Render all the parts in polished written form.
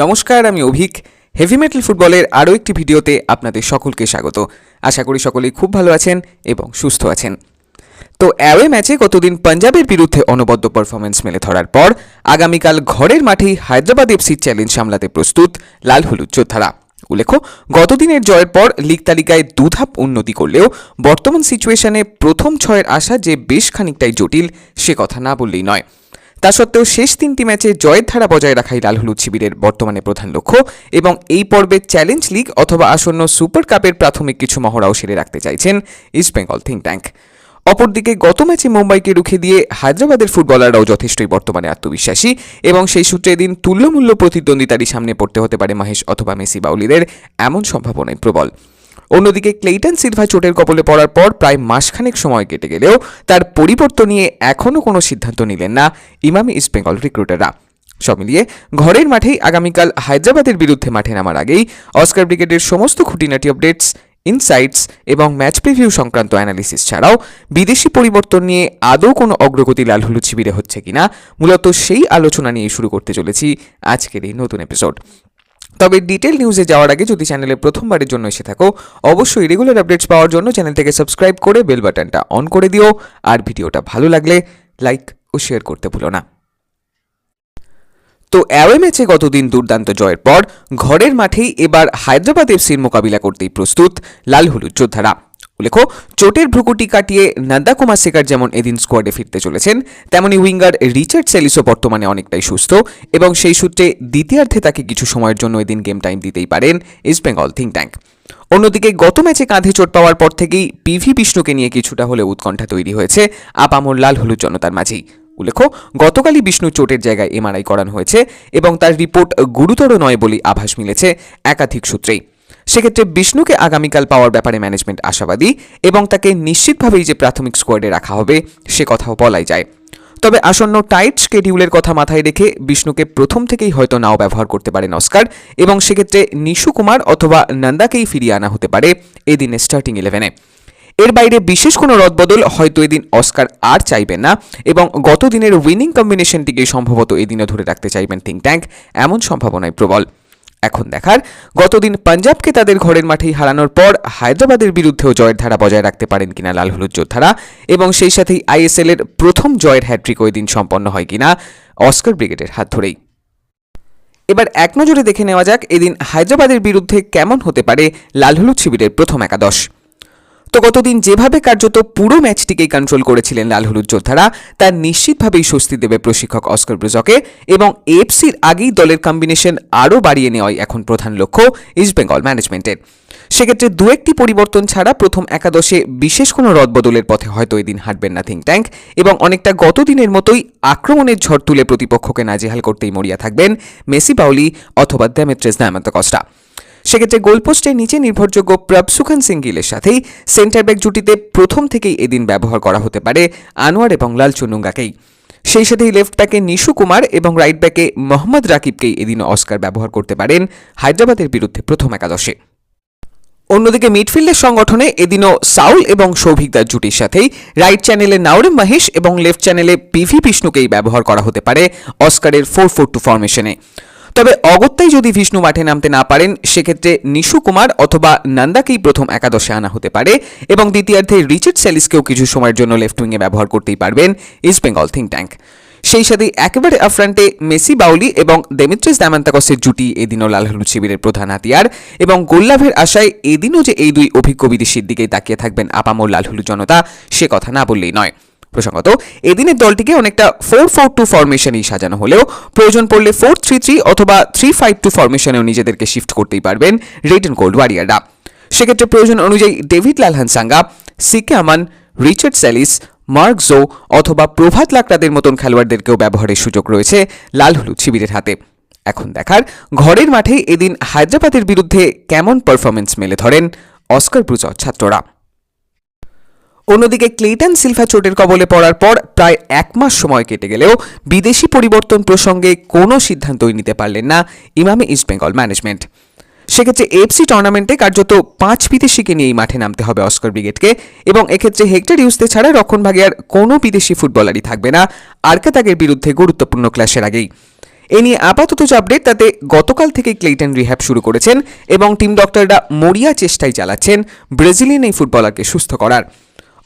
নমস্কার, আমি Abhik. Heavy metal ফুটবলের আরও একটি ভিডিওতে আপনাদের সকলকে স্বাগত। আশা করি সকলেই খুব ভালো আছেন এবং সুস্থ আছেন। তো অ্যাওয়ে ম্যাচে গতদিন পাঞ্জাবের বিরুদ্ধে অনবদ্য পারফরমেন্স মেলে ধরার পর আগামীকাল ঘরের মাঠেই হায়দ্রাবাদ এফসির চ্যালেঞ্জ সামলাতে প্রস্তুত লাল হলুদ যোদ্ধারা। উল্লেখ্য, গতদিনের জয়ের পর লিগ তালিকায় দুধাপ উন্নতি করলেও বর্তমান সিচুয়েশনে প্রথম ছয়ের আশা যে বেশ খানিকটাই জটিল, সে কথা না বললেই নয়। তা সত্ত্বেও শেষ তিনটি ম্যাচে জয়ের ধারা বজায় রাখাই লাল হলুদ শিবিরের বর্তমানে প্রধান লক্ষ্য এবং এই পর্বে চ্যালেঞ্জ লিগ অথবা আসন্ন সুপার কাপের প্রাথমিক কিছু মহড়াও সেরে রাখতে চাইছেন ইস্ট বেঙ্গল থিঙ্ক ট্যাঙ্ক। অপরদিকে গত ম্যাচে মুম্বাইকে রুখে দিয়ে হায়দ্রাবাদের ফুটবলাররাও যথেষ্টই বর্তমানে আত্মবিশ্বাসী এবং সেই সূত্রে এদিন তুল্যমূল্য প্রতিদ্বন্দ্বিতারই সামনে পড়তে হতে পারে মহেশ অথবা মেসি বাউলিদের, এমন সম্ভাবনাই প্রবল। অন্যদিকে ক্লেইটন সিলভা চোটের কবলে পড়ার পর প্রায় মাসখানেক সময় কেটে গেলেও তার পরিবর্তন নিয়ে এখনও কোনো সিদ্ধান্ত নিলেন না ইমামি ইস্ট বেঙ্গল রিক্রুটাররা। সব মিলিয়ে ঘরের মাঠেই আগামীকাল হায়দ্রাবাদের বিরুদ্ধে মাঠে নামার আগেই অস্কার ব্রিগেডের সমস্ত খুঁটিনাটি আপডেটস, ইনসাইটস এবং ম্যাচ প্রিভিউ সংক্রান্ত অ্যানালিসিস ছাড়াও বিদেশি পরিবর্তন নিয়ে আদৌ কোনো অগ্রগতি লাল হলুদ শিবিরে হচ্ছে কিনা, মূলত সেই আলোচনা নিয়ে শুরু করতে চলেছি আজকের এই নতুন এপিসোড। তবে ডিটেল নিউজে যাওয়ার আগে যদি চ্যানেলে প্রথমবারের জন্য এসে থাকো, অবশ্যই রেগুলার আপডেটস পাওয়ার জন্য চ্যানেলটাকে সাবস্ক্রাইব করে বেল বাটনটা অন করে দিও, আর ভিডিওটা ভালো লাগলে লাইক ও শেয়ার করতে ভুলো না। তো অ্যাওয়ে ম্যাচে গতদিন দুর্দান্ত জয়ের পর ঘরের মাঠেই এবার হায়দ্রাবাদ এফসির মোকাবিলা করতেই প্রস্তুত লাল হলুদ যোদ্ধারা। উল্লেখ্য, চোটের ভ্রুকুটি কাটিয়ে নন্দা কুমার শেখর যেমন এদিন স্কোয়াডে ফিরতে চলেছেন, তেমনি উইঙ্গার রিচার্ড সেলিসও বর্তমানে অনেকটাই সুস্থ এবং সেই সূত্রে দ্বিতীয়ার্ধে তাকে কিছু সময়ের জন্য এদিন গেম টাইম দিতেই পারেন ইস্ট বেঙ্গল থিঙ্ক ট্যাঙ্ক। অন্যদিকে গত ম্যাচে কাঁধে চোট পাওয়ার পর থেকেই পিভি বিষ্ণুকে নিয়ে কিছুটা হলে উৎকণ্ঠা তৈরি হয়েছে আপামর লাল হলুদ জনতার মাঝেই। উল্লেখ্য, গতকালই বিষ্ণু চোটের জায়গায় এমআরআই করানো হয়েছে এবং তার রিপোর্ট গুরুতর নয় বলেই আভাস মিলেছে একাধিক সূত্রেই। সেক্ষেত্রে বিষ্ণুকে আগামীকাল পাওয়ার ব্যাপারে ম্যানেজমেন্ট আশাবাদী এবং তাকে নিশ্চিতভাবেই যে প্রাথমিক স্কোয়াডে রাখা হবে সে কথাও বলাই যায়। তবে আসন্ন টাইট শিডিউলের কথা মাথায় রেখে বিষ্ণুকে প্রথম থেকেই হয়তো নাও ব্যবহার করতে পারেন অস্কার এবং সেক্ষেত্রে নিশু কুমার অথবা নন্দাকেই ফিরিয়ে আনা হতে পারে এদিনে স্টার্টিং 11-এ। এর বাইরে বিশেষ কোনো রদবদল হয়তো এদিন অস্কার আর চাইবেন না এবং গত দিনের উইনিং কম্বিনেশনটিকে সম্ভবত এদিনও ধরে রাখতে চাইবেন থিঙ্ক ট্যাঙ্ক, এমন সম্ভাবনাই প্রবল। এখন দেখার, গতদিন পাঞ্জাবকে তাদের ঘরের মাঠেই হারানোর পর হায়দ্রাবাদের বিরুদ্ধেও জয়ের ধারা বজায় রাখতে পারেন কিনা লাল হলুদ যোদ্ধারা এবং সেই সাথেই আইএসএল এর প্রথম জয়ের হ্যাট্রিকও এদিন সম্পন্ন হয় কিনা অস্কার ব্রিগেডের হাত ধরেই। এবার এক নজরে দেখে নেওয়া যাক এদিন হায়দ্রাবাদের বিরুদ্ধে কেমন হতে পারে লাল হলুদ শিবিরের প্রথম একাদশ। তো গতদিন যেভাবে কার্যত পুরো ম্যাচটিকেই কন্ট্রোল করেছিলেন লাল হলুদ যোদ্ধারা, তার নিশ্চিতভাবেই স্বস্তি দেবে প্রশিক্ষক অস্কার ব্রুজকে এবং এফসির আগেই দলের কম্বিনেশন আরও বাড়িয়ে নেওয়াই এখন প্রধান লক্ষ্য ইস্ট বেঙ্গল ম্যানেজমেন্টের। সেক্ষেত্রে দু একটি পরিবর্তন ছাড়া প্রথম একাদশে বিশেষ কোনো রদবদলের পথে হয়তো এদিন হাঁটবেন না থিঙ্ক ট্যাঙ্ক এবং অনেকটা গতদিনের মতোই আক্রমণের ঝড় তুলে প্রতিপক্ষকে নাজেহাল করতেই মরিয়া থাকবেন মেসি বাউলি অথবা দেমেত্রেস দায়ামান্তকস্টা। সেক্ষেত্রে গোলপোস্টের নিচে নির্ভরযোগ্য প্রভসুখান সিং গিলের সাথেই সেন্টার ব্যাক জুটিতে প্রথম থেকেই এদিন ব্যবহার করা হতে পারে আনোয়ার এবং লাল চুনুঙ্গাকেই। সেই সাথেই লেফট ব্যাকে নিশু কুমার এবং রাইট ব্যাকে মোহাম্মদ রাকিবকেই এদিন অস্কার ব্যবহার করতে পারেন হায়দ্রাবাদের বিরুদ্ধে প্রথম একাদশে। অন্যদিকে মিডফিল্ডের সংগঠনে এদিনও সাউল এবং সৌভিকদার জুটির সাথেই রাইট চ্যানেলে নাওরেম মহেশ এবং লেফট চ্যানেলে পিভি বিষ্ণুকেই ব্যবহার করা হতে পারে অস্কারের 4-4-2 ফরমেশনে। তবে অগত্যাই যদি বিষ্ণু মাঠে নামতে না পারেন, সেক্ষেত্রে নিশু কুমার অথবা নন্দাকেই প্রথম একাদশে আনা হতে পারে এবং দ্বিতীয়ার্ধে রিচার্ড সেলিসকেও কিছু সময়ের জন্য লেফট উইংয়ে ব্যবহার করতেই পারবেন ইস্ট বেঙ্গল থিঙ্ক ট্যাঙ্ক। সেই সাথে একেবারে আফ্রান্টে মেসি বাউলি এবং দেমিত্রিস দায়ামান্তকসের জুটি এদিনও লাল হলুদ শিবিরের প্রধান হাতিয়ার এবং গোল্লাভের আশায় এদিনও যে এই দুই অভিজ্ঞ বিদেশির দিকেই তাকিয়ে থাকবেন আপামর লাল হলুদ জনতা, সে কথা না বললেই নয়। প্রসঙ্গত, এদিনের দলটিকে অনেকটা 4-4-2 ফরমেশনেই সাজানো হলেও প্রয়োজন পড়লে 4-3-3 অথবা 3-5-2 ফরমেশনেও নিজেদেরকে শিফট করতেই পারবেন রেড অ্যান্ড গোল্ড ওয়ারিয়াররা। সেক্ষেত্রে প্রয়োজন অনুযায়ী ডেভিড লালহানসাঙ্গা, সিকে আমান, রিচার্ড সেলিস, মার্ক জো অথবা প্রভাত লাকড়াদের মতন খেলোয়াড়দেরকেও ব্যবহারের সুযোগ রয়েছে লাল হলুদ শিবিরের হাতে। এখন দেখার, ঘরের মাঠে এদিন হায়দ্রাবাদের বিরুদ্ধে কেমন পারফরমেন্স মেলে ধরেন অস্কার ব্রুজর ছাত্ররা। অন্যদিকে ক্লেইটন সিলভা চোটের কবলে পড়ার পর প্রায় এক মাস সময় কেটে গেলেও বিদেশি পরিবর্তন প্রসঙ্গে কোনো সিদ্ধান্তই নিতে পারলেন না ইমামি ইস্ট বেঙ্গল ম্যানেজমেন্ট। সেক্ষেত্রে এফসি টুর্নামেন্টে কার্যত 5 বিদেশিকে নিয়েই মাঠে নামতে হবে অস্কার ব্রিগেডকে এবং এক্ষেত্রে হেক্টর ইউসতে ছাড়া রক্ষণভাগে আর কোনো বিদেশি ফুটবলারই থাকবে না আরকাতাগের বিরুদ্ধে গুরুত্বপূর্ণ ক্ল্যাশের আগেই। এ নিয়ে আপাতত যে আপডেট, তাতে গতকাল থেকে ক্লেটন রিহ্যাব শুরু করেছেন এবং টিম ডক্টররা মরিয়া চেষ্টাই চালাচ্ছেন ব্রাজিলিয়ান এই ফুটবলারকে সুস্থ করার।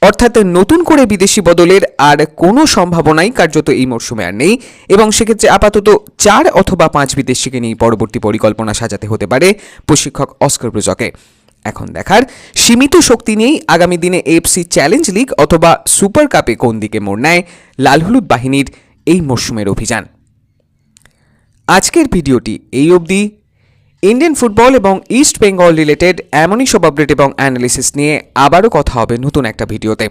অর্থাৎ নতুন করে বিদেশি বদলের আর কোনো সম্ভাবনাই কার্যত এই মরশুমে আর নেই এবং সেক্ষেত্রে আপাতত 4 অথবা 5 বিদেশিকে নিয়ে পরবর্তী পরিকল্পনা সাজাতে হতে পারে প্রশিক্ষক অস্কার ব্রুজকে। এখন দেখার সীমিত শক্তি নিয়েই আগামী দিনে এএফসি চ্যালেঞ্জ লিগ অথবা সুপার কাপে কোন দিকে মোড় নেয় লাল হলুদ বাহিনীর এই মরশুমের অভিযান। আজকের ভিডিওটি এই অবধি। ইন্ডিয়ান ফুটবল এবং ইস্ট বেঙ্গল রিলেটেড এমনই সব আপডেট এবং অ্যানালিসিস নিয়ে আবারও কথা হবে নতুন একটা ভিডিওতে।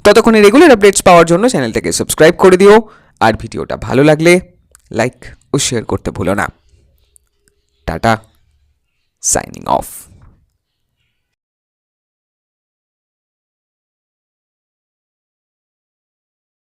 ততক্ষণে রেগুলার আপডেটস পাওয়ার জন্য চ্যানেলটাকে সাবস্ক্রাইব করে দিও, আর ভিডিওটা ভালো লাগলে লাইক ও শেয়ার করতে ভুলো না। Tata, signing off.